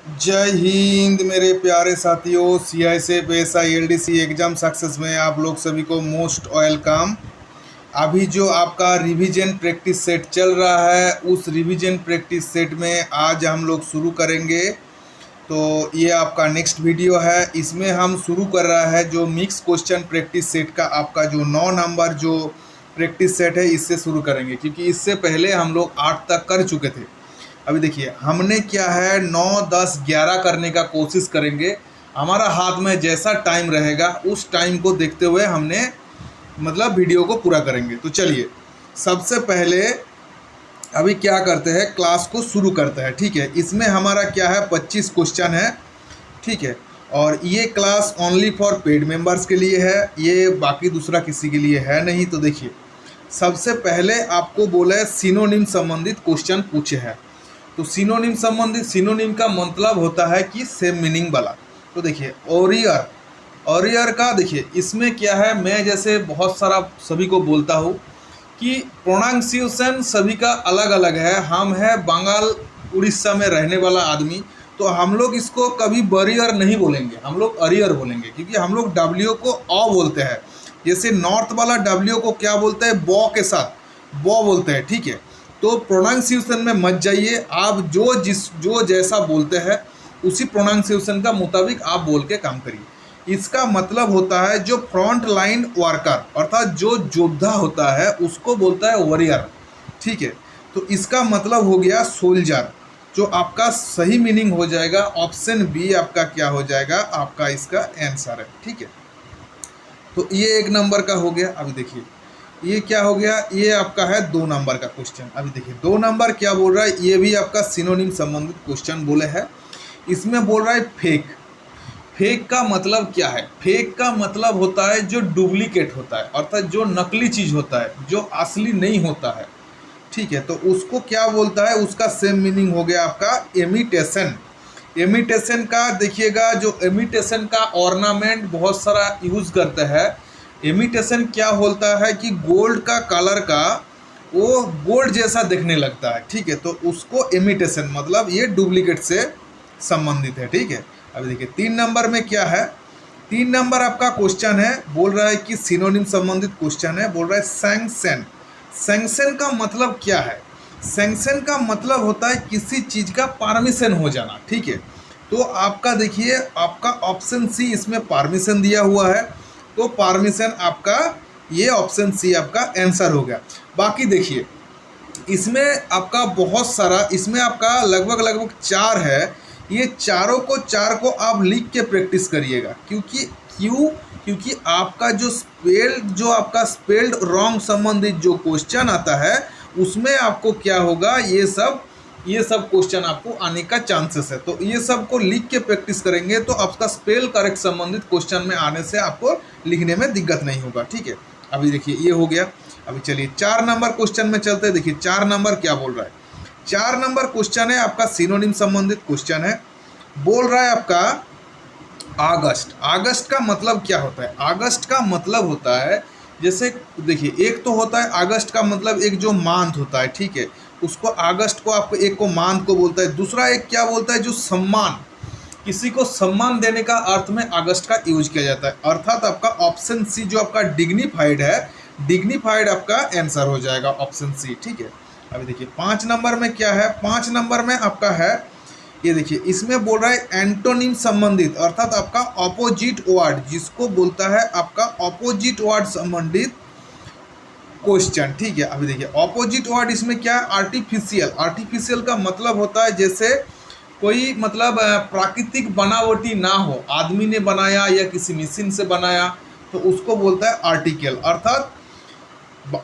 जय हिंद मेरे प्यारे साथियों। CISF SI LDC exam success में आप लोग सभी को मोस्ट वेलकम। अभी जो आपका रिवीजन प्रैक्टिस सेट चल रहा है, उस रिवीजन प्रैक्टिस सेट में आज हम लोग शुरू करेंगे। तो ये आपका नेक्स्ट वीडियो है। इसमें हम शुरू कर रहा है जो मिक्स क्वेश्चन प्रैक्टिस सेट का आपका जो 9 नंबर जो प्रैक्टिस सेट है, इससे शुरू करेंगे, क्योंकि इससे पहले हम लोग 8 तक कर चुके थे। अभी देखिए हमने क्या है 9, 10, 11 करने का कोशिश करेंगे। हमारा हाथ में जैसा टाइम रहेगा उस टाइम को देखते हुए हमने मतलब वीडियो को पूरा करेंगे। तो चलिए सबसे पहले अभी क्या करते हैं, क्लास को शुरू करते हैं। ठीक है, इसमें हमारा क्या है 25 क्वेश्चन है। ठीक है, और ये class only for paid members के लिए है, ये बाकी दूसरा किसी के लिए है नहीं। तो देखिए सबसे पहले आपको बोला है सिनोनिम संबंधित क्वेश्चन पूछे हैं। तो सिनोनिम संबंधित, सिनोनिम का मतलब होता है कि सेम मीनिंग वाला। तो देखिए ओरियर, ओरियर का देखिए इसमें क्या है, मैं जैसे बहुत सारा सभी को बोलता हूँ कि प्रोनाउंसिएशन सभी का अलग अलग है। हम है बंगाल उड़ीसा में रहने वाला आदमी, तो हम लोग इसको कभी बरियर नहीं बोलेंगे, हम लोग अरियर बोलेंगे, क्योंकि हम लोग डब्ल्यू को अ बोलते हैं। जैसे नॉर्थ वाला डब्ल्यू को क्या बोलते हैं, बॉ के साथ बॉ बोलते हैं। ठीक है, तो प्रोनाउंसिएशन में मत जाइए, आप जो जैसा बोलते हैं उसी प्रोनाउंसिएशन का मुताबिक आप बोल के काम करिए। इसका मतलब होता है जो फ्रंट लाइन वर्कर अर्थात जो योद्धा होता है उसको बोलता है वॉरियर। ठीक है, तो इसका मतलब हो गया सोल्जर, जो आपका सही मीनिंग हो जाएगा ऑप्शन बी आपका क्या हो जाएगा, आपका इसका आंसर है। ठीक है, तो ये 1 नंबर का हो गया। अभी देखिए ये क्या हो गया, ये आपका है 2 नंबर का क्वेश्चन। अभी देखिए 2 नंबर क्या बोल रहा है, ये भी आपका सिनोनिम संबंधित क्वेश्चन बोले है। इसमें बोल रहा है फेक। फेक का मतलब क्या है, फेक का मतलब होता है जो डुप्लीकेट होता है, अर्थात जो नकली चीज़ होता है, जो असली नहीं होता है। ठीक है, तो उसको क्या बोलता है, उसका सेम मीनिंग हो गया आपका इमिटेशन। इमिटेशन का देखिएगा, जो इमिटेशन का ऑर्नामेंट बहुत सारा यूज़ करते हैं। इमिटेशन क्या होता है कि गोल्ड का कलर का वो गोल्ड जैसा दिखने लगता है। ठीक है, तो उसको इमिटेशन मतलब ये डुप्लीकेट से संबंधित है। ठीक है, अभी देखिए 3 नंबर में क्या है, 3 नंबर आपका क्वेश्चन है, बोल रहा है कि सिनोनिम संबंधित क्वेश्चन है। बोल रहा है सैंक्शन। सैंक्शन का मतलब क्या है, सैंक्शन का मतलब होता है किसी चीज़ का परमिशन हो जाना। ठीक है, तो आपका देखिए आपका ऑप्शन सी इसमें परमिशन दिया हुआ है, तो परमिशन आपका ये ऑप्शन सी आपका आंसर हो गया। बाकी देखिए इसमें आपका बहुत सारा, इसमें आपका लगभग लगभग 4 है। ये चार को आप लिख के प्रैक्टिस करिएगा, क्योंकि आपका जो आपका स्पेल्ड रॉन्ग संबंधित जो क्वेश्चन आता है उसमें आपको क्या होगा, ये सब क्वेश्चन आपको आने का चांसेस है। तो ये सब को लिख के प्रैक्टिस करेंगे तो आपका स्पेल करेक्ट संबंधित क्वेश्चन में आने से आपको लिखने में दिक्कत नहीं होगा। ठीक है, अभी देखिए ये हो गया। अभी चलिए 4 नंबर क्वेश्चन में चलते हैं। देखिए 4 नंबर क्या बोल रहा है, 4 नंबर क्वेश्चन है आपका सिनोनिम संबंधित क्वेश्चन है। बोल रहा है आपका अगस्त। अगस्त का मतलब क्या होता है, अगस्त का मतलब होता है जैसे देखिए एक तो होता है अगस्त का मतलब एक जो मंथ होता है। ठीक है, उसको अगस्त को आपको एक को मंथ को बोलता है। दूसरा एक क्या बोलता है, जो सम्मान, किसी को सम्मान देने का अर्थ में अगस्त का यूज किया जाता है। अर्थात आपका ऑप्शन सी जो आपका डिग्निफाइड है, डिग्निफाइड आपका आंसर हो जाएगा ऑप्शन सी। ठीक है, अभी देखिए 5 नंबर में क्या है, 5 नंबर में आपका है ये देखिए इसमें बोल रहा है एंटोनिम संबंधित अर्थात आपका ऑपोजिट वर्ड, जिसको बोलता है आपका ऑपोजिट वर्ड संबंधित क्वेश्चन। ठीक है, अभी देखिए ऑपोजिट वर्ड इसमें क्या है, आर्टिफिशियल। आर्टिफिशियल का मतलब होता है जैसे कोई मतलब प्राकृतिक बनावटी ना हो, आदमी ने बनाया या किसी मशीन से बनाया, तो उसको बोलता है आर्टिकल। अर्थात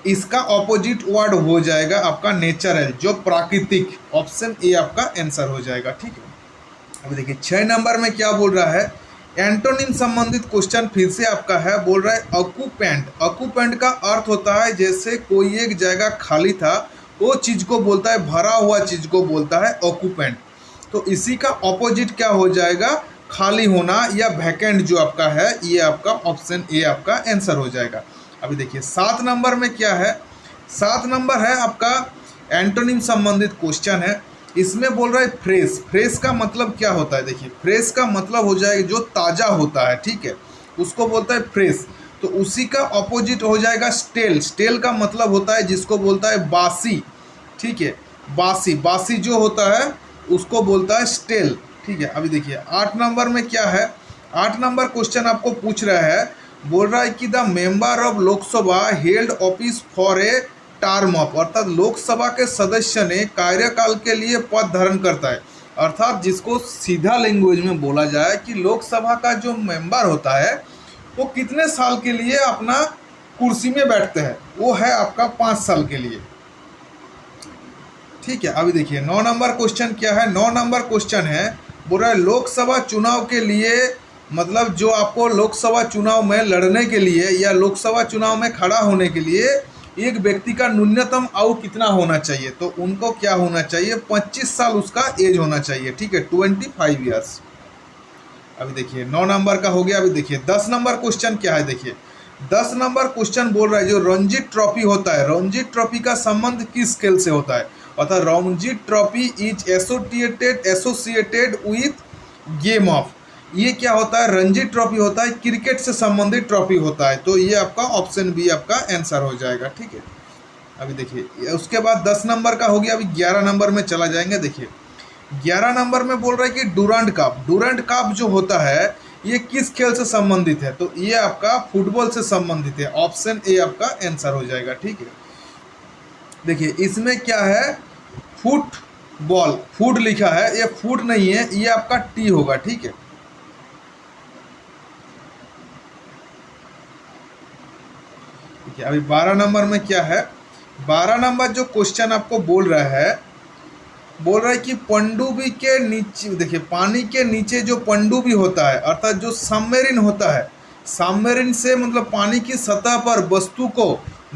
इसका ऑपोजिट वर्ड हो जाएगा आपका नेचुरल, जो प्राकृतिक। ऑप्शन ए आपका आंसर हो जाएगा। ठीक है, अभी देखिए 6 नंबर में क्या बोल रहा है, एंटोनिम संबंधित क्वेश्चन फिर से आपका है। बोल रहा है ऑक्यूपेंट। ऑक्यूपेंट का अर्थ होता है जैसे कोई एक जगह खाली था, वो चीज़ को बोलता है, भरा हुआ चीज़ को बोलता है ऑक्यूपेंट। तो इसी का ऑपोजिट क्या हो जाएगा, खाली होना या वैकेंट जो आपका है, ये आपका ऑप्शन ए आपका आंसर हो जाएगा। अभी देखिए 7 नंबर में क्या है, 7 नंबर है आपका एंटोनिम संबंधित क्वेश्चन है। इसमें बोल रहा है फ्रेश। फ्रेश का मतलब क्या होता है, देखिए फ्रेश का मतलब हो जाएगा जो ताज़ा होता है, ठीक है, उसको बोलता है फ्रेश। तो उसी का ऑपोजिट हो जाएगा स्टेल। स्टेल का मतलब होता है जिसको बोलता है बासी, ठीक है, बासी। बासी जो होता है उसको बोलता है स्टेल, ठीक है। अभी देखिए 8 नंबर में क्या है, 8 नंबर क्वेश्चन आपको पूछ रहा है, बोल रहा है कि the member of Lok Sabha held office for a term of, अर्थात लोकसभा के सदस्य ने कार्यकाल के लिए पद धारण करता है। अर्थात जिसको सीधा लैंग्वेज में बोला जाए कि लोकसभा का जो मेंबर होता है वो कितने साल के लिए अपना कुर्सी में बैठते हैं, वो है आपका 5 साल के लिए, ठीक है। अभी देखिए 9 नंबर क्वेश्चन क्या है, 9 नंबर क्वेश्चन है, बोल रहा है लोकसभा चुनाव के लिए, मतलब जो आपको लोकसभा चुनाव में लड़ने के लिए या लोकसभा चुनाव में खड़ा होने के लिए एक व्यक्ति का न्यूनतम आयु कितना होना चाहिए, तो उनको क्या होना चाहिए, 25 साल उसका एज होना चाहिए, ठीक है, 25 ईयर्स। अभी देखिए 9 नंबर का हो गया। अभी देखिए 10 नंबर क्वेश्चन क्या है, देखिए 10 नंबर क्वेश्चन बोल रहा है जो रणजी ट्रॉफी होता है, रणजी ट्रॉफी का संबंध किस खेल से होता है, अर्थात Ranji trophy is associated with game of, ये क्या होता है, रणजी ट्रॉफी होता है क्रिकेट से संबंधित ट्रॉफी होता है, तो ये आपका ऑप्शन बी आपका आंसर हो जाएगा, ठीक है। अभी देखिए उसके बाद 10 नंबर का हो गया। अभी 11 नंबर में चला जाएंगे। देखिए 11 नंबर में बोल रहा है कि डूरांड कप, डूरांड कप जो होता है ये किस खेल से संबंधित है, तो ये आपका फुटबॉल से संबंधित है, ऑप्शन ए आपका आंसर हो जाएगा, ठीक है। देखिए इसमें क्या है, फुटबॉल, फूड लिखा है, ये फूड नहीं है, ये आपका टी होगा, ठीक है। ठीक है, अभी 12 नंबर में क्या है, 12 नंबर जो क्वेश्चन आपको बोल रहा है, बोल रहा है कि पनडुब्बी के नीचे, देखिए पानी के नीचे जो पनडुब्बी होता है, अर्थात जो सबमरीन होता है, सबमरीन से मतलब पानी की सतह पर वस्तु को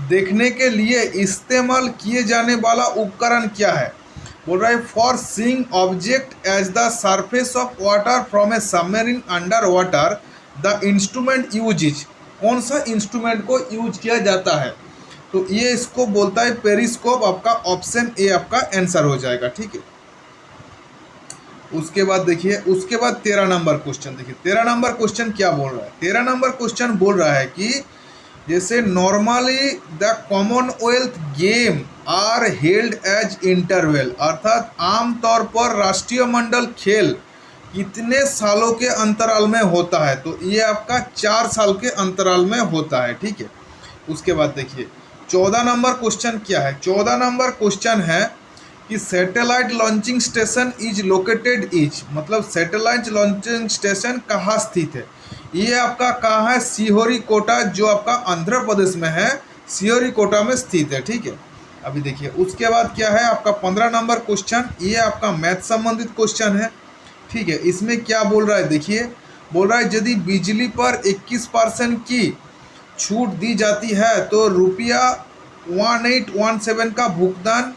देखने के लिए इस्तेमाल किए जाने वाला उपकरण क्या है, बोल रहा है for seeing object as the surface of water from a submarine under water the instrument use is, कौन सा इंस्ट्रूमेंट को यूज किया जाता है, तो ये इसको बोलता है पेरिस्कोप, आपका ऑप्शन ए आपका आंसर हो जाएगा, ठीक है। उसके बाद देखिए, उसके बाद 13 नंबर क्वेश्चन, देखिए 13 नंबर क्वेश्चन क्या बोल रहा है, 13 नंबर क्वेश्चन बोल रहा है कि जैसे normally the Commonwealth game are held as interval, अर्थात आमतौर पर राष्ट्रीय मंडल खेल कितने सालों के अंतराल में होता है, तो ये आपका 4 साल के अंतराल में होता है, ठीक है। उसके बाद देखिए 14 नंबर क्वेश्चन क्या है, 14 नंबर क्वेश्चन है कि satellite launching station is located is, मतलब सैटेलाइट लॉन्चिंग स्टेशन कहाँ स्थित है, ये आपका कहाँ है, श्रीहरिकोटा, जो आपका आंध्र प्रदेश में है, श्रीहरिकोटा में स्थित है, ठीक है। अभी देखिए उसके बाद क्या है आपका 15 नंबर क्वेश्चन, ये आपका मैथ संबंधित क्वेश्चन है, ठीक है। इसमें क्या बोल रहा है, देखिए बोल रहा है यदि बिजली पर 21% की छूट दी जाती है तो रुपया 1817 का भुगतान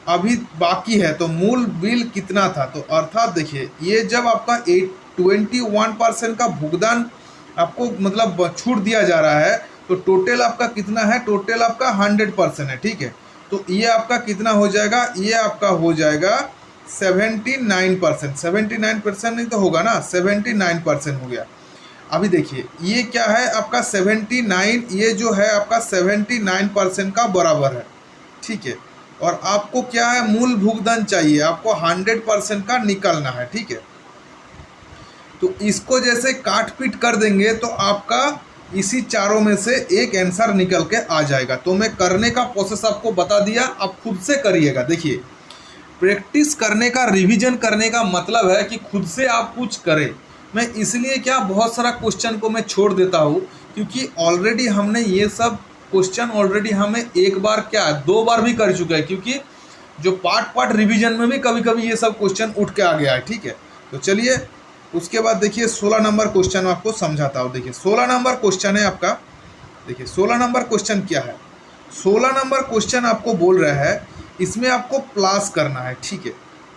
अभी बाकी है, तो मूल बिल कितना था, तो अर्थात देखिए ये जब आपका 21% का भुगतान आपको मतलब छूट दिया जा रहा है, तो टोटल आपका कितना है, टोटल आपका 100% है, ठीक है। तो ये आपका कितना हो जाएगा, ये आपका हो जाएगा 79%, 79% नहीं तो होगा ना, 79% हो गया। अभी देखिए ये क्या है आपका 79, ये जो है आपका 79% का बराबर है, ठीक है। और आपको क्या है, मूल भुगतान चाहिए, आपको 100% का निकालना है, ठीक है। तो इसको जैसे काट पीट कर देंगे तो आपका इसी चारों में से एक आंसर निकल के आ जाएगा। तो मैं करने का प्रोसेस आपको बता दिया, आप खुद से करिएगा। देखिए प्रैक्टिस करने का, रिवीजन करने का मतलब है कि खुद से आप कुछ करें। मैं इसलिए क्या बहुत सारा क्वेश्चन को मैं छोड़ देता हूँ, क्योंकि ऑलरेडी हमने ये सब क्वेश्चन ऑलरेडी हमें एक बार क्या 2 बार भी कर चुके हैं, क्योंकि जो पार्ट रिवीजन में भी कभी कभी ये सब क्वेश्चन उठ के आ गया है, ठीक है। तो चलिए उसके बाद देखिए 16 नंबर क्वेश्चन आपको समझाता हूँ। देखिए 16 नंबर क्वेश्चन है आपका, देखिए 16 नंबर क्वेश्चन क्या है, 16 नंबर क्वेश्चन आपको बोल रहा है इसमें आपको प्लस करना है, ठीक है।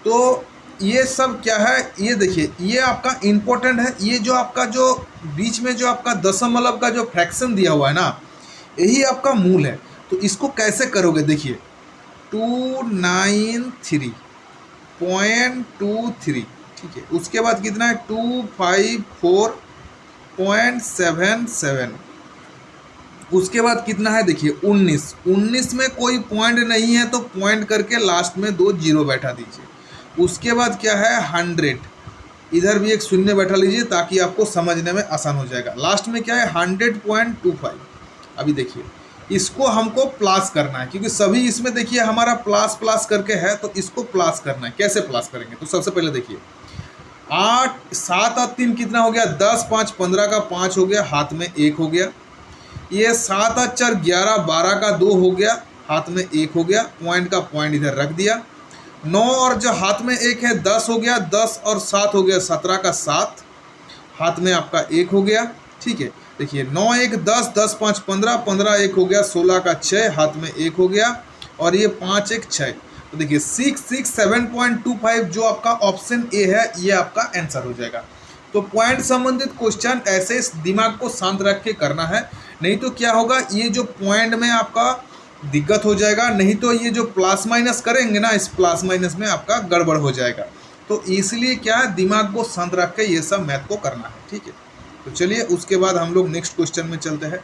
तो ये सब क्या है, ये देखिए ये आपका इम्पोर्टेंट है, ये जो आपका जो बीच में जो आपका दशमलव का जो फ्रैक्शन दिया हुआ है ना, यही आपका मूल है। तो इसको कैसे करोगे, देखिए 293, 0.23, ठीक है। उसके बाद कितना है 254.77। उसके बाद कितना है देखिए 19 में कोई पॉइंट नहीं है तो पॉइंट करके लास्ट में 2 जीरो बैठा दीजिए। उसके बाद क्या है 100, इधर भी एक शून्य बैठा लीजिए ताकि आपको समझने में आसान हो जाएगा। लास्ट में क्या है 100.25। अभी देखिए इसको हमको प्लस करना है क्योंकि सभी इसमें देखिए हमारा प्लस प्लस करके है, तो इसको प्लस करना है। कैसे प्लस करेंगे, तो सबसे पहले देखिए 8 7 और 3 कितना हो गया 10, 5 15 का 5 हो गया, हाथ में 1 हो गया। ये 7 और 4 11, 12 का 2 हो गया, हाथ में 1 हो गया, पॉइंट का पॉइंट इधर रख दिया। 9 और जो हाथ में 1 है 10 हो गया, 10 और 7 हो गया 17 का 7, हाथ में आपका 1 हो गया, ठीक है। देखिए 9 1 10, 10 5 15, 15 1 हो गया, 16 का 6, हाथ में 1 हो गया, और ये 5 1 6। तो देखिए 667.25 जो आपका ऑप्शन ए है ये आपका आंसर हो जाएगा। तो पॉइंट संबंधित क्वेश्चन ऐसे दिमाग को शांत रख के करना है, नहीं तो क्या होगा ये जो पॉइंट में आपका दिक्कत हो जाएगा, नहीं तो ये जो प्लस माइनस करेंगे ना इस प्लस माइनस में आपका गड़बड़ हो जाएगा। तो इसलिए क्या है दिमाग को शांत रख के ये सब मैथ को करना है, ठीक है। तो चलिए उसके बाद हम लोग नेक्स्ट क्वेश्चन में चलते हैं।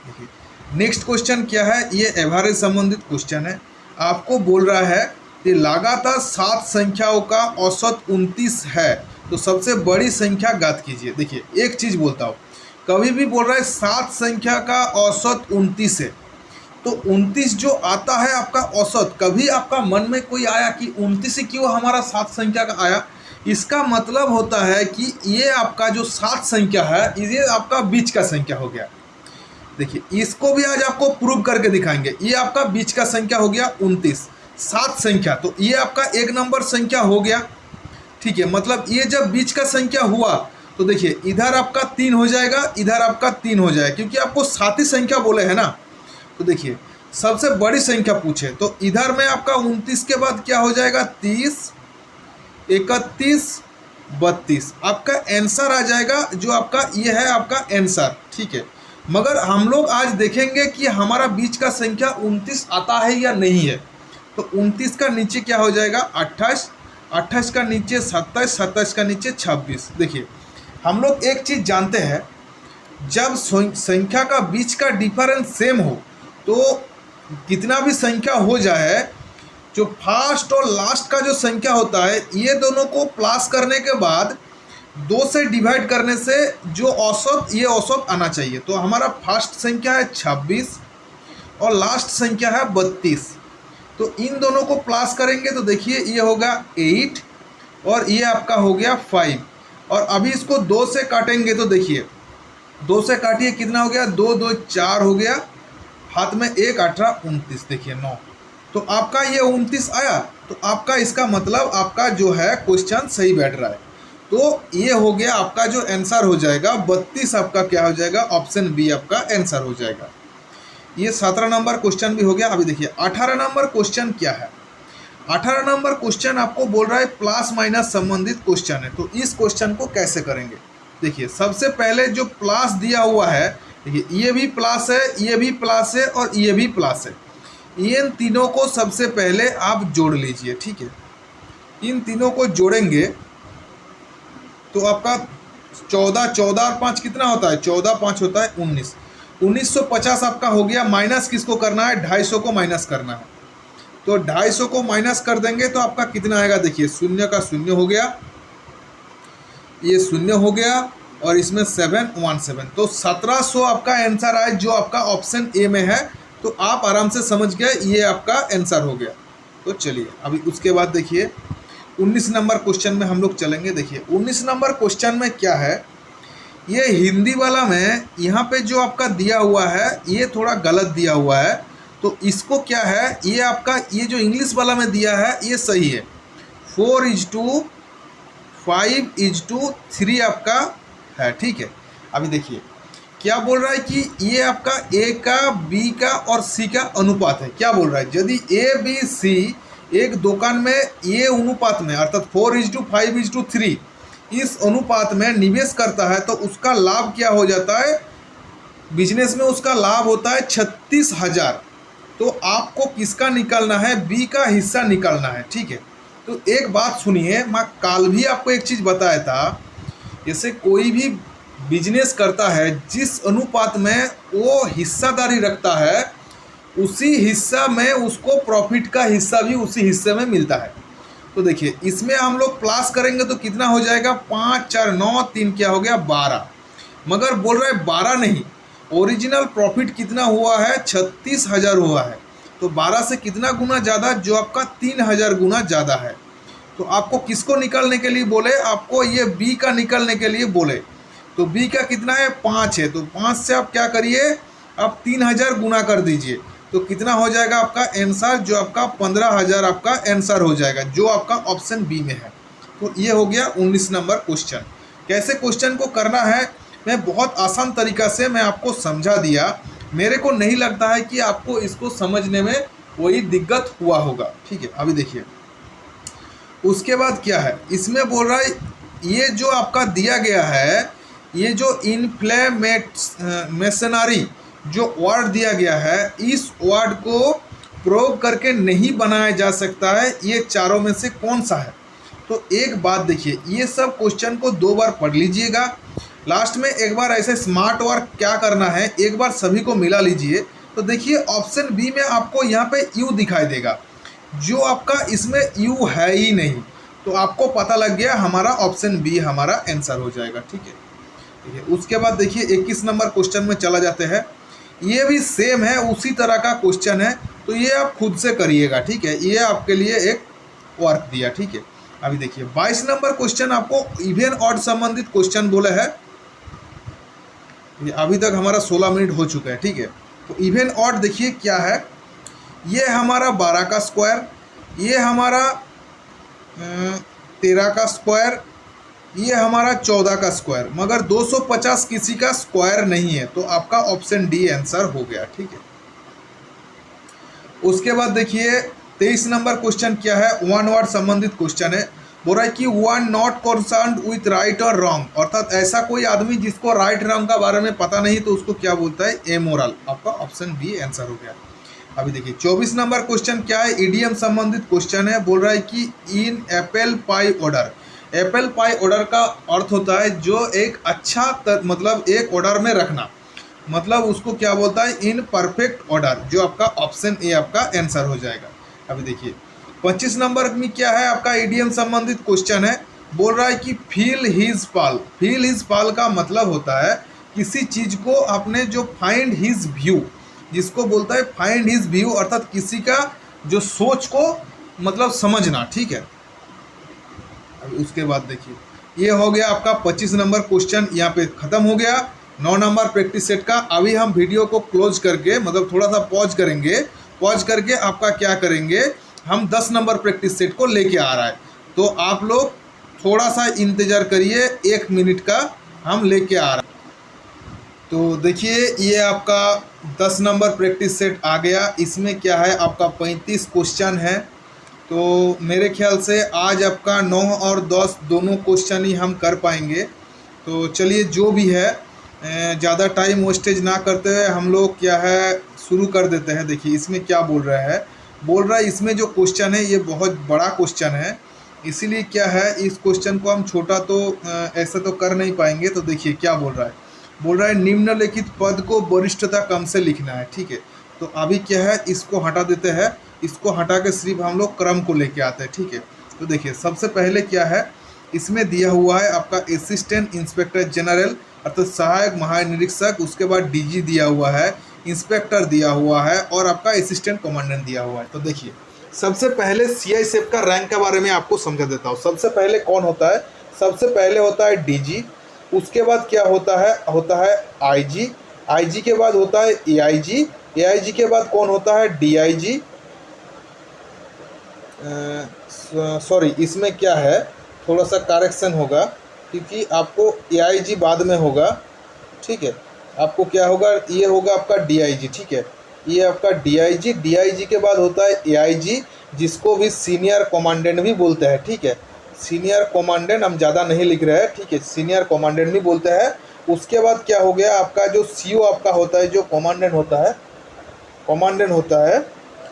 देखिए नेक्स्ट क्वेश्चन क्या है, ये एवरेज संबंधित क्वेश्चन है। आपको बोल रहा है कि लगातार 7 संख्याओं का औसत 29 है, तो सबसे बड़ी संख्या ज्ञात कीजिए। देखिए एक चीज़ बोलता हूँ, कभी भी बोल रहा है 7 संख्या का औसत 29 है, तो 29 जो आता है आपका औसत, कभी आपका मन में कोई आया कि 29 ही क्यों हमारा 7 संख्या का आया? इसका मतलब होता है कि ये आपका जो 7 संख्या है ये आपका बीच का संख्या हो गया। देखिए इसको भी आज आपको प्रूव करके दिखाएंगे। ये आपका बीच का संख्या हो गया 29, 7 संख्या, तो ये आपका 1 नंबर संख्या हो गया, ठीक है। मतलब ये जब बीच का संख्या हुआ तो देखिए इधर आपका 3 हो जाएगा, इधर आपका 3 हो जाएगा, क्योंकि आपको 7 ही संख्या बोले हैं ना। तो देखिए सबसे बड़ी संख्या पूछे तो इधर में आपका 29 के बाद क्या हो जाएगा 30, 31, 32, आपका आंसर आ जाएगा, जो आपका ये है आपका आंसर, ठीक है। मगर हम लोग आज देखेंगे कि हमारा बीच का संख्या 29 आता है या नहीं है। तो 29 का नीचे क्या हो जाएगा 28, 28 का नीचे 27, 27 का नीचे 26। देखिए हम लोग एक चीज़ जानते हैं, जब संख्या का बीच का डिफरेंस सेम हो तो कितना भी संख्या हो जाए, जो फर्स्ट और लास्ट का जो संख्या होता है ये दोनों को प्लस करने के बाद 2 से डिवाइड करने से जो औसत, ये औसत आना चाहिए। तो हमारा फर्स्ट संख्या है 26 और लास्ट संख्या है 32, तो इन दोनों को प्लस करेंगे तो देखिए ये होगा 8 और ये आपका हो गया 5, और अभी इसको 2 से काटेंगे तो देखिए 2 से काटिए कितना हो गया 2 2 4 हो गया, हाथ में 1 18 29, देखिए 9। तो आपका ये 29 आया, तो आपका इसका मतलब आपका जो है क्वेश्चन सही बैठ रहा है। तो ये हो गया आपका जो आंसर हो जाएगा 32, आपका क्या हो जाएगा ऑप्शन बी आपका आंसर हो जाएगा। ये 17 नंबर क्वेश्चन भी हो गया। अभी देखिए 18 नंबर क्वेश्चन क्या है। 18 नंबर क्वेश्चन आपको बोल रहा है प्लस माइनस संबंधित क्वेश्चन है। तो इस क्वेश्चन को कैसे करेंगे, देखिए सबसे पहले जो प्लस दिया हुआ है, देखिए ये भी प्लस है, ये भी प्लस है और ये भी प्लस है, इन तीनों को सबसे पहले आप जोड़ लीजिए, ठीक है। इन तीनों को जोड़ेंगे तो आपका 14 14 और 5 कितना होता है 14 5 होता है 19, 1950 आपका हो गया। माइनस किसको करना है 250 को माइनस करना है, तो 250 को माइनस कर देंगे तो आपका कितना आएगा, देखिए 0 का 0 हो गया, ये 0 हो गया और इसमें 717, तो 1700 आपका आंसर आए जो आपका ऑप्शन ए में है। तो आप आराम से समझ गए ये आपका आंसर हो गया। तो चलिए अभी उसके बाद देखिए 19 नंबर क्वेश्चन में हम लोग चलेंगे। देखिए 19 नंबर क्वेश्चन में क्या है, ये हिंदी वाला में यहाँ पे जो आपका दिया हुआ है ये थोड़ा गलत दिया हुआ है, तो इसको क्या है, ये आपका ये जो इंग्लिश वाला में दिया है ये सही है, 4:5:3 आपका है, ठीक है। अभी देखिए क्या बोल रहा है कि ये आपका ए का बी का और सी का अनुपात है। क्या बोल रहा है, यदि ए बी सी एक दुकान में ये अनुपात में अर्थात 4:5:3 इस अनुपात में निवेश करता है तो उसका लाभ क्या हो जाता है, बिजनेस में उसका लाभ होता है 36,000। तो आपको किसका निकालना है, बी का हिस्सा निकालना है, ठीक है। तो एक बात सुनिए, मैं कल भी आपको एक चीज़ बताया था, जैसे कोई भी बिजनेस करता है, जिस अनुपात में वो हिस्सादारी रखता है, उसी हिस्सा में उसको प्रॉफिट का हिस्सा भी उसी हिस्से में मिलता है। तो देखिए इसमें हम लोग प्लस करेंगे तो कितना हो जाएगा, 5 4 9 3 क्या हो गया 12, मगर बोल रहा है 12 नहीं, ओरिजिनल प्रॉफिट कितना हुआ है, 36,000 हुआ है। तो 12 से कितना गुना ज़्यादा, जो आपका 3,000 गुना ज़्यादा है। तो आपको किसको निकालने के लिए बोले, आपको ये बी का निकालने के लिए बोले। तो बी का कितना है, 5 है। तो 5 से आप क्या करिए, आप 3,000 गुना कर दीजिए, तो कितना हो जाएगा आपका आंसर, जो आपका 15,000 आपका आंसर हो जाएगा, जो आपका ऑप्शन बी में है। तो ये हो गया 19 नंबर क्वेश्चन। कैसे क्वेश्चन को करना है मैं बहुत आसान तरीका से मैं आपको समझा दिया। मेरे को नहीं लगता है कि आपको इसको समझने में कोई दिक्कत हुआ होगा। ठीक है, अभी देखिए उसके बाद क्या है, इसमें बोल रहा है ये जो आपका दिया गया है, ये जो इन्फ्लेमेशनरी जो वर्ड दिया गया है, इस वर्ड को प्रयोग करके नहीं बनाया जा सकता है, ये चारों में से कौन सा है। तो एक बात देखिए, ये सब क्वेश्चन को 2 बार पढ़ लीजिएगा, लास्ट में एक बार ऐसे स्मार्ट वर्क क्या करना है, एक बार सभी को मिला लीजिए। तो देखिए ऑप्शन बी में आपको यहाँ पे यू दिखाई देगा, जो आपका इसमें यू है ही नहीं, तो आपको पता लग गया हमारा ऑप्शन बी हमारा आंसर हो जाएगा। ठीक है, ठीक है। उसके बाद देखिए 21 नंबर क्वेश्चन में चला जाते हैं। ये भी सेम है, उसी तरह का क्वेश्चन है, तो ये आप खुद से करिएगा। ठीक है, ये आपके लिए एक वर्क दिया। ठीक है, अभी देखिए 22 नंबर क्वेश्चन आपको इवन ऑड संबंधित क्वेश्चन बोले है। अभी तक हमारा 16 मिनट हो चुका है। ठीक है, तो इवन ऑड देखिए क्या है, ये हमारा 12 का स्क्वायर, ये हमारा 13 का स्क्वायर, ये हमारा 14 का स्क्वायर, मगर 250 किसी का स्क्वायर नहीं है, तो आपका ऑप्शन डी आंसर हो गया। ठीक है, उसके बाद देखिए 23 नंबर क्वेश्चन क्या है, वन वर्ड संबंधित क्वेश्चन है। बोल रहा है कि one not concerned with right और रॉन्ग, अर्थात ऐसा कोई आदमी जिसको राइट रॉन्ग का बारे में पता नहीं, तो उसको क्या बोलता है, एमोरल। आपका ऑप्शन बी आंसर हो गया। अभी देखिए 24 नंबर क्वेश्चन क्या है, ईडीएम संबंधित क्वेश्चन है। बोल रहा है कि in apple pie order, apple pie order का अर्थ होता है जो एक अच्छा मतलब एक ऑर्डर में रखना, मतलब उसको क्या बोलता है, इन परफेक्ट ऑर्डर, जो आपका ऑप्शन ए आपका आंसर हो जाएगा। अभी देखिए 25 नंबर में क्या है, आपका ईडीएम संबंधित क्वेश्चन है। बोल रहा है कि फील हिज पाल, फील हिज पाल का मतलब होता है किसी चीज को आपने जो फाइंड हिज व्यू, जिसको बोलता है फाइंड हिज व्यू, अर्थात किसी का जो सोच को मतलब समझना। ठीक है, अब उसके बाद देखिए ये हो गया आपका 25 नंबर क्वेश्चन, यहाँ पे खत्म हो गया 9 नंबर प्रैक्टिस सेट का। अभी हम वीडियो को क्लोज करके मतलब थोड़ा सा पॉज करेंगे, पॉज करके आपका क्या करेंगे, हम 10 नंबर प्रैक्टिस सेट को लेके आ रहा है, तो आप लोग थोड़ा सा इंतज़ार करिए, 1 मिनट का हम लेके आ रहा है। तो देखिए ये आपका 10 नंबर प्रैक्टिस सेट आ गया। इसमें क्या है, आपका 35 क्वेश्चन है। तो मेरे ख्याल से आज आपका 9 और 10 दोनों क्वेश्चन ही हम कर पाएंगे। तो चलिए जो भी है, ज़्यादा टाइम वेस्टेज ना करते हुए हम लोग क्या है शुरू कर देते हैं। देखिए इसमें क्या बोल रहा है, बोल रहा है इसमें जो क्वेश्चन है ये बहुत बड़ा क्वेश्चन है, इसीलिए क्या है इस क्वेश्चन को हम छोटा तो ऐसा तो कर नहीं पाएंगे। तो देखिए क्या बोल रहा है, बोल रहा है निम्नलिखित पद को वरिष्ठता क्रम से लिखना है। ठीक है, तो अभी क्या है, इसको हटा देते हैं, इसको हटा के सिर्फ हम लोग क्रम को लेके आते हैं। ठीक है, तो देखिए सबसे पहले क्या है, इसमें दिया हुआ है आपका असिस्टेंट इंस्पेक्टर जनरल अर्थात सहायक महानिरीक्षक, उसके बाद डीजी दिया हुआ है, इंस्पेक्टर दिया हुआ है, और आपका असिस्टेंट कमांडेंट दिया हुआ है। तो देखिए सबसे पहले सीआईएसएफ का रैंक के बारे में आपको समझा देता हूँ। सबसे पहले कौन होता है, सबसे पहले होता है डीजी, उसके बाद क्या होता है आईजी, आईजी के बाद होता है एआईजी, एआईजी के बाद कौन होता है डीआईजी, सॉरी इसमें क्या है थोड़ा सा करेक्शन होगा, क्योंकि आपको एआईजी बाद में होगा। ठीक है, आपको क्या होगा, ये होगा आपका डीआईजी। ठीक है, ये आपका डीआईजी, डीआईजी के बाद होता है एआईजी, जिसको भी सीनियर कमांडेंट भी बोलते हैं। ठीक है, सीनियर कमांडेंट हम ज़्यादा नहीं लिख रहे हैं। ठीक है, सीनियर कमांडेंट भी बोलते हैं। उसके बाद क्या हो गया, आपका जो सीओ आपका होता है, जो कमांडेंट होता है, कमांडेंट होता है।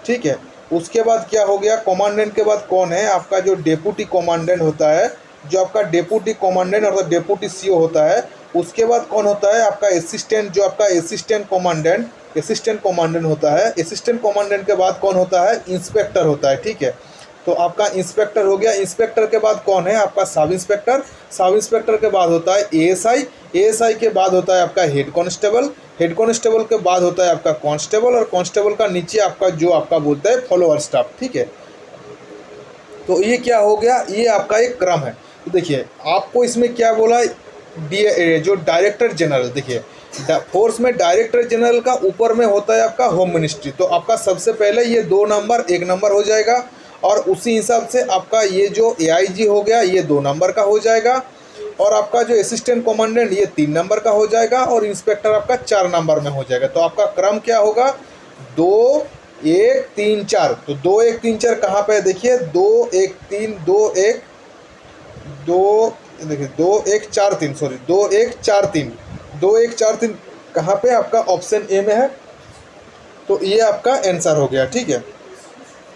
ठीक है, उसके बाद क्या हो गया, कमांडेंट के बाद कौन है, आपका जो डेप्यूटी कमांडेंट होता है, जो आपका डेप्यूटी कमांडेंट और डेप्यूटी सीओ होता है। उसके बाद कौन होता है, आपका असिस्टेंट, जो आपका असिस्टेंट कमांडेंट होता है। असिस्टेंट कमांडेंट के बाद कौन होता है, इंस्पेक्टर होता है, ठीक है। तो आपका इंस्पेक्टर हो गया। इंस्पेक्टर के बाद कौन है, आपका सब इंस्पेक्टर। सब इंस्पेक्टर के बाद होता है एएसआई। एएसआई के बाद होता है आपका हेड कांस्टेबल। हेड कांस्टेबल के बाद होता है आपका कांस्टेबल, और कांस्टेबल का नीचे आपका जो आपका बोलता है फॉलोअर स्टाफ, ठीक है। तो ये क्या हो गया, ये आपका एक क्रम है। तो देखिए आपको इसमें क्या बोला, जो डायरेक्टर जनरल, देखिए फोर्स में डायरेक्टर जनरल का ऊपर में होता है आपका होम मिनिस्ट्री। तो आपका सबसे पहले ये 2 नंबर 1 नंबर हो जाएगा, और उसी हिसाब से आपका ये जो एआईजी हो गया ये 2 नंबर का हो जाएगा, और आपका जो असिस्टेंट कमांडेंट ये 3 नंबर का हो जाएगा, और इंस्पेक्टर आपका 4 नंबर में हो जाएगा। तो आपका क्रम क्या होगा, 2 1 3 4। तो 2 1 3 4 कहाँ पे है, देखिए 2 1 3 2 1 2, देखिए 2 1 4 3, सॉरी 2 1 4 3, 2 1 4 3 कहाँ पे, आपका ऑप्शन ए में है। तो ये आपका आंसर हो गया, ठीक है।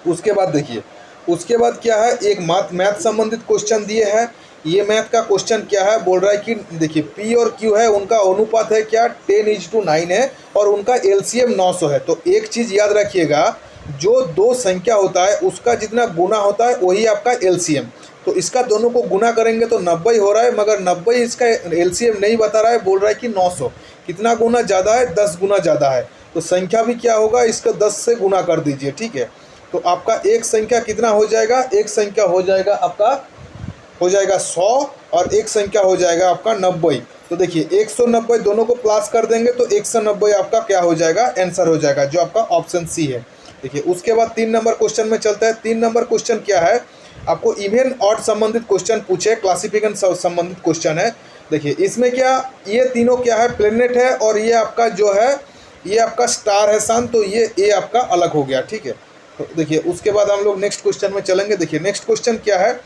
उसके बाद देखिए, उसके बाद क्या है, एक मैथ संबंधित क्वेश्चन दिए है। ये मैथ का क्वेश्चन क्या है, बोल रहा है कि देखिए पी और क्यू है, उनका अनुपात है क्या, 10:9 है, और उनका एलसीएम 900 है। तो एक चीज़ याद रखिएगा, जो 2 संख्या होता है उसका जितना गुना होता है वही आपका एलसीएम। तो इसका दोनों को गुना करेंगे तो 90 हो रहा है, मगर 90 इसका एलसीएम नहीं बता रहा है, बोल रहा है कि 900। कितना गुना ज़्यादा है, 10 गुना ज़्यादा है। तो संख्या भी क्या होगा, इसका 10 से गुना कर दीजिए, ठीक है। तो आपका एक संख्या कितना हो जाएगा, एक संख्या हो जाएगा आपका, हो जाएगा 100, और एक संख्या हो जाएगा आपका 90। तो देखिए 190 दोनों को प्लस कर देंगे तो 190 आपका क्या हो जाएगा, आंसर हो जाएगा, जो आपका ऑप्शन सी है। देखिए उसके बाद 3 नंबर क्वेश्चन में चलता है। 3 नंबर क्वेश्चन क्या है, आपको इवन ऑड संबंधित क्वेश्चन पूछे, क्लासिफिकेशन संबंधित क्वेश्चन है। देखिए इसमें क्या, ये तीनों क्या है, प्लेनेट है, और ये आपका जो है ये आपका स्टार है सन। तो ये आपका अलग हो गया, ठीक है। तो देखिए उसके बाद हम लोग नेक्स्ट क्वेश्चन में चलेंगे। देखिए नेक्स्ट क्वेश्चन क्या है,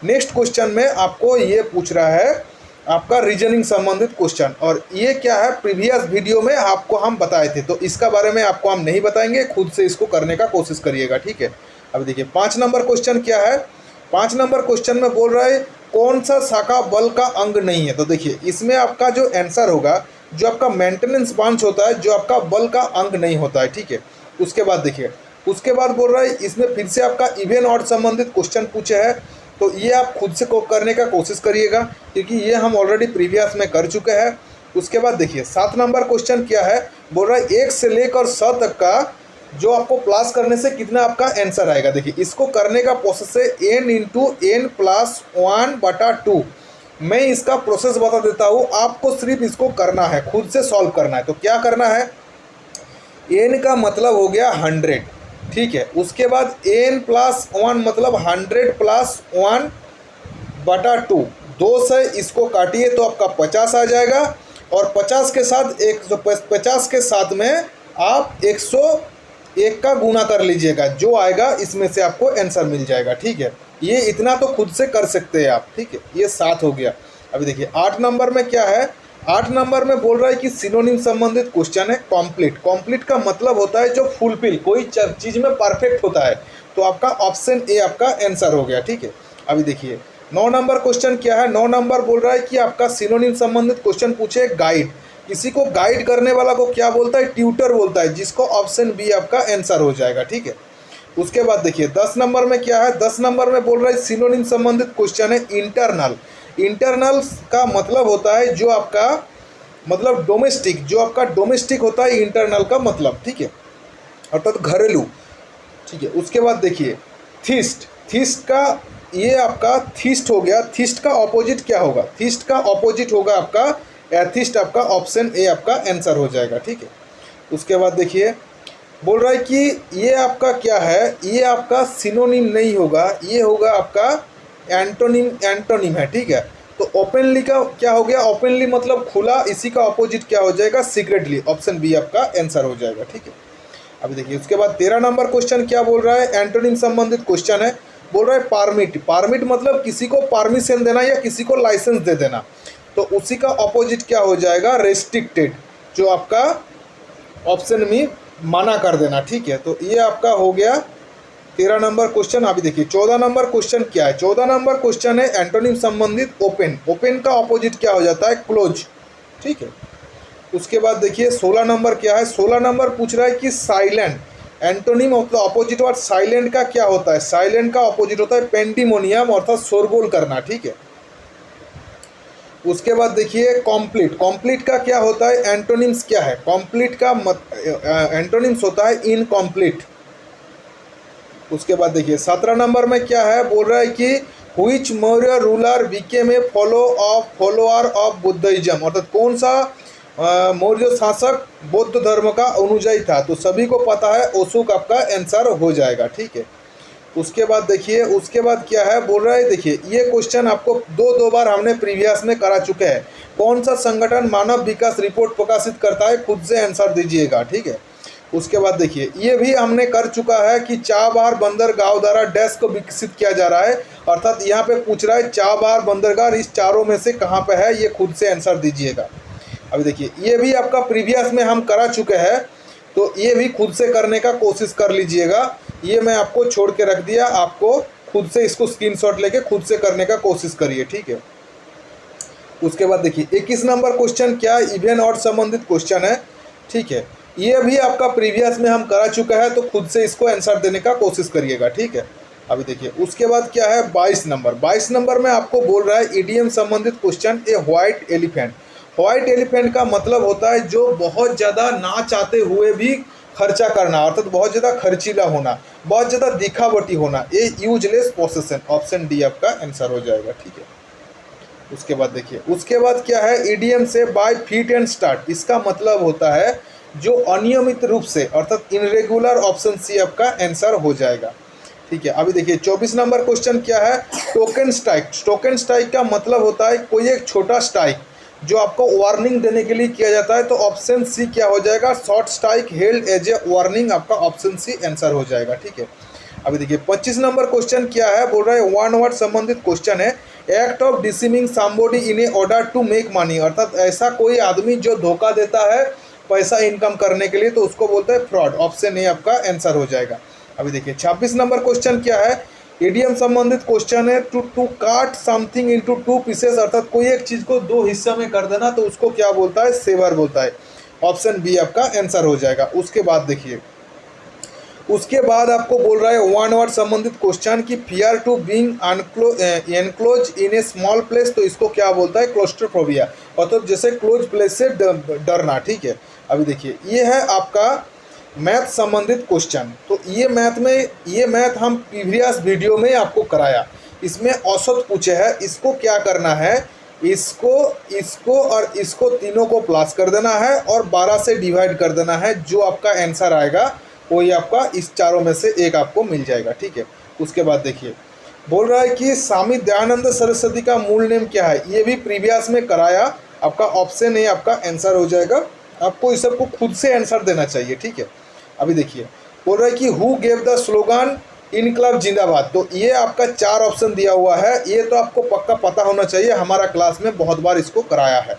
नेक्स्ट क्वेश्चन में आपको ये पूछ रहा है आपका रीजनिंग संबंधित क्वेश्चन, और ये क्या है, प्रीवियस वीडियो में आपको हम बताए थे, तो इसका बारे में आपको हम नहीं बताएंगे, खुद से इसको करने का कोशिश करिएगा, ठीक है। अब देखिए 5 नंबर क्वेश्चन क्या है। 5 नंबर क्वेश्चन में बोल रहा है कौन सा शाखा बल का अंग नहीं है। तो देखिए इसमें आपका जो आंसर होगा, जो आपका मेंटेनेंस ब्रांच होता है, जो आपका बल का अंग नहीं होता है, ठीक है। उसके बाद देखिए, उसके बाद बोल रहा है इसमें फिर से आपका इवन ऑड संबंधित क्वेश्चन पूछे हैं। तो ये आप खुद से करने का कोशिश करिएगा, क्योंकि ये हम ऑलरेडी प्रीवियस में कर चुके हैं। उसके बाद देखिए 7 नंबर क्वेश्चन क्या है, बोल रहा है 1 से लेकर 100 तक का जो आपको प्लस करने से कितना आपका आंसर आएगा। देखिए इसको करने का प्रोसेस है n × n+1/2। मैं इसका प्रोसेस बता देता हूँ, आपको सिर्फ इसको करना है, खुद से सॉल्व करना है। तो क्या करना है, n का मतलब हो गया 100, ठीक है। उसके बाद n+1 मतलब 100 + 1/2, 2 से इसको काटिए तो आपका 50 आ जाएगा, और 50 के साथ 150 के साथ में आप 101 का गुना कर लीजिएगा, जो आएगा इसमें से आपको आंसर मिल जाएगा, ठीक है। ये इतना तो खुद से कर सकते हैं आप, ठीक है। ये 7 हो गया। अभी देखिए 8 नंबर में क्या है, 8 नंबर में बोल रहा है कि सिनोनिम संबंधित क्वेश्चन है कंप्लीट। कंप्लीट का मतलब होता है जो फुलफिल, कोई चीज़ में परफेक्ट होता है। तो आपका ऑप्शन ए आपका आंसर हो गया, ठीक है। अभी देखिए 9 नंबर क्वेश्चन क्या है। 9 नंबर बोल रहा है कि आपका सिनोनिम संबंधित क्वेश्चन पूछे गाइड। किसी को गाइड करने वाला को क्या बोलता है, ट्यूटर बोलता है, जिसको ऑप्शन बी आपका आंसर हो जाएगा, ठीक है। उसके बाद देखिए 10 नंबर में क्या है। 10 नंबर में बोल रहा है सिनोनिम संबंधित क्वेश्चन है इंटरनल। इंटरनल का मतलब होता है जो आपका मतलब डोमेस्टिक, जो आपका डोमेस्टिक होता है इंटरनल का मतलब, ठीक है, अर्थात घरेलू, ठीक है। उसके बाद देखिए थीस्ट। थीस्ट का ये आपका थीस्ट हो गया। थीस्ट का ऑपोजिट क्या होगा, थीस्ट का ऑपोजिट होगा आपका एथिस्ट। आपका ऑप्शन ए आपका आंसर हो जाएगा, ठीक है। उसके बाद देखिए बोल रहा है कि ये आपका क्या है, ये आपका सिनोनिम नहीं होगा, ये होगा आपका एंटोनिम। एंटोनिम है, ठीक है। तो ओपनली का क्या हो गया, ओपनली मतलब खुला, इसी का ऑपोजिट क्या हो जाएगा, सीक्रेटली। ऑप्शन बी आपका आंसर हो जाएगा, ठीक है। अभी देखिए उसके बाद 13 नंबर क्वेश्चन क्या बोल रहा है, एंटोनिम संबंधित क्वेश्चन है। बोल रहा है परमिट। परमिट मतलब किसी को परमिशन देना या किसी को लाइसेंस दे देना। तो उसी का ऑपोजिट क्या हो जाएगा, रेस्ट्रिक्टेड, जो आपका ऑप्शन में मना कर देना, ठीक है। तो ये आपका हो गया 13 नंबर क्वेश्चन। अभी देखिए 14 नंबर क्वेश्चन क्या है। 14 नंबर क्वेश्चन है एंटोनिम संबंधित ओपन। ओपन का ऑपोजिट क्या हो जाता है, क्लोज। ठीक है। उसके बाद देखिए 16 नंबर क्या है। 16 नंबर पूछ रहा है कि साइलेंट, एंटोनिम मतलब ऑपोजिट वर्ड साइलेंट का क्या होता है। साइलेंट का ऑपोजिट होता है पेंटिमोनियम अर्थात शोरगोल करना। ठीक है। उसके बाद देखिए कॉम्प्लीट। कॉम्प्लीट का क्या होता है, एंटोनिम्स क्या है। कॉम्प्लीट का एंटोनिम्स होता है इनकॉम्प्लीट। उसके बाद देखिए 17 नंबर में क्या है, बोल रहा है कि which Maurya ruler became a follower of Buddhism, अर्थात कौन सा मौर्य शासक बौद्ध धर्म का अनुयायी था। तो सभी को पता है अशोक आपका आंसर हो जाएगा। ठीक है। उसके बाद देखिए, उसके बाद क्या है, बोल रहा है देखिए ये क्वेश्चन आपको दो बार हमने प्रीवियस में करा चुके हैं। कौन सा संगठन मानव विकास रिपोर्ट प्रकाशित करता है, खुद से आंसर दीजिएगा। ठीक है। उसके बाद देखिए ये भी हमने कर चुका है कि चाबहार बंदरगाह द्वारा डैश को विकसित किया जा रहा है, अर्थात यहाँ पे पूछ रहा है चाबहार बंदरगाह इस चारों में से कहाँ पे है, ये खुद से आंसर दीजिएगा। अभी देखिए ये भी आपका प्रीवियस में हम करा चुके हैं, तो ये भी खुद से करने का कोशिश कर लीजिएगा। ये मैं आपको छोड़ के रख दिया, आपको खुद से इसको स्क्रीनशॉट लेके खुद से करने का कोशिश करिए। ठीक है। उसके बाद देखिए 21 नंबर क्वेश्चन क्या, इवेंट और संबंधित क्वेश्चन है। ठीक है। ये भी आपका प्रीवियस में हम करा चुका है, तो खुद से इसको आंसर देने का कोशिश करिएगा। ठीक है। अभी देखिए उसके बाद क्या है 22 नंबर। 22 नंबर में आपको बोल रहा है ईडीएम संबंधित question, a white elephant. White elephant का मतलब होता है जो बहुत ज़्यादा ना चाहते हुए भी खर्चा करना, अर्थात बहुत ज़्यादा खर्चीला होना, बहुत ज़्यादा दिखावटी होना, ये यूजलेस पोसेशन। ऑप्शन डी आपका आंसर हो जाएगा। ठीक है। उसके बाद देखिए उसके बाद क्या है, ईडीएम से बाय फीट एंड स्टार्ट, इसका मतलब होता है जो अनियमित रूप से, अर्थात इनरेगुलर। ऑप्शन सी आपका आंसर हो जाएगा। ठीक है। अभी देखिए 24 नंबर क्वेश्चन क्या है, टोकन स्ट्राइक। टोकन स्ट्राइक का मतलब होता है कोई एक छोटा स्ट्राइक जो आपको वार्निंग देने के लिए किया जाता है। तो ऑप्शन सी क्या हो जाएगा, short strike held as a warning, आपका ऑप्शन सी आंसर हो जाएगा। ठीक है। अभी देखिए 25 नंबर क्वेश्चन क्या है, बोल रहा है वन वर्ड संबंधित क्वेश्चन है, act of deceiving somebody in a order to make money, अर्थात ऐसा कोई आदमी जो धोखा देता है पैसा इनकम करने के लिए, तो उसको बोलते हैं फ्रॉड। ऑप्शन ए आपका आंसर हो जाएगा। अभी देखिए 26 नंबर क्वेश्चन क्या है, इडियम संबंधित क्वेश्चन है, टू काट समथिंग इनटू टू पीसेस, अर्थात कोई एक चीज को दो हिस्सा में कर देना, तो उसको क्या बोलता है, सेवर बोलता है। ऑप्शन बी आपका आंसर हो जाएगा। उसके बाद देखिए उसके बाद आपको बोल रहा है वन वर्ड संबंधित क्वेश्चन की fear to being enclose in a small place, तो इसको क्या बोलता है, क्लोस्ट्रोफोबिया, अर्थात जैसे क्लोज प्लेस से डरना। ठीक है। अभी देखिए ये है आपका मैथ संबंधित क्वेश्चन। तो ये मैथ हम प्रीवियस वीडियो में आपको कराया, इसमें औसत पूछे है। इसको क्या करना है, इसको और इसको तीनों को प्लस कर देना है और 12 से डिवाइड कर देना है। जो आपका आंसर आएगा वही आपका इस चारों में से एक आपको मिल जाएगा। ठीक है। उसके बाद देखिए बोल रहा है कि स्वामी दयानंद सरस्वती का मूल नेम क्या है, ये भी प्रीवियस में कराया, आपका ऑप्शन ए आपका आंसर हो जाएगा। आपको इस सबको खुद से आंसर देना चाहिए। ठीक है। अभी देखिए बोल रहा है कि हु गेव द स्लोगन इनकलाब जिंदाबाद, तो ये आपका 4 ऑप्शन दिया हुआ है, ये तो आपको पक्का पता होना चाहिए, हमारा क्लास में बहुत बार इसको कराया है।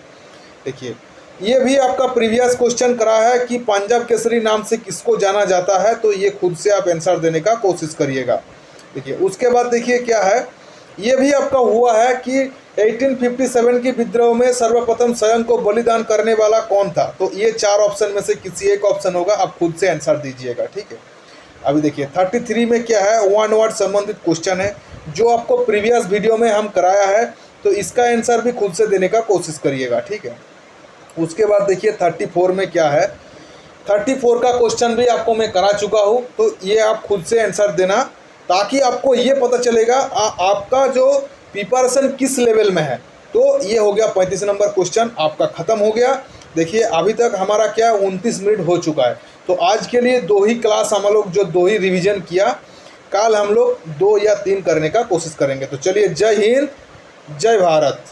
देखिए ये भी आपका प्रीवियस क्वेश्चन करा है कि पंजाब केसरी नाम से किसको जाना जाता है, तो ये खुद से आप आंसर देने का कोशिश करिएगा। देखिए उसके बाद देखिए क्या है, ये भी आपका हुआ है कि 1857 की विद्रोह में सर्वप्रथम स्वयं को बलिदान करने वाला कौन था, तो ये 4 ऑप्शन में से किसी एक ऑप्शन होगा, आप खुद से आंसर दीजिएगा। ठीक है। अभी देखिए 33 में क्या है, वन वर्ड संबंधित क्वेश्चन है, जो आपको प्रीवियस वीडियो में हम कराया है, तो इसका आंसर भी खुद से देने का कोशिश करिएगा। ठीक है। उसके बाद देखिए 34 में क्या है, 34 का क्वेश्चन भी आपको मैं करा चुका हूँ, तो ये आप खुद से आंसर देना, ताकि आपको ये पता चलेगा आपका जो प्रिपरेशन किस लेवल में है। तो ये हो गया 35 नंबर क्वेश्चन आपका ख़त्म हो गया। देखिए अभी तक हमारा क्या 29 मिनट हो चुका है, तो आज के लिए 2 ही क्लास हम लोग जो 2 ही रिवीजन किया, कल हम लोग 2 या 3 करने का कोशिश करेंगे। तो चलिए जय हिंद, जय भारत।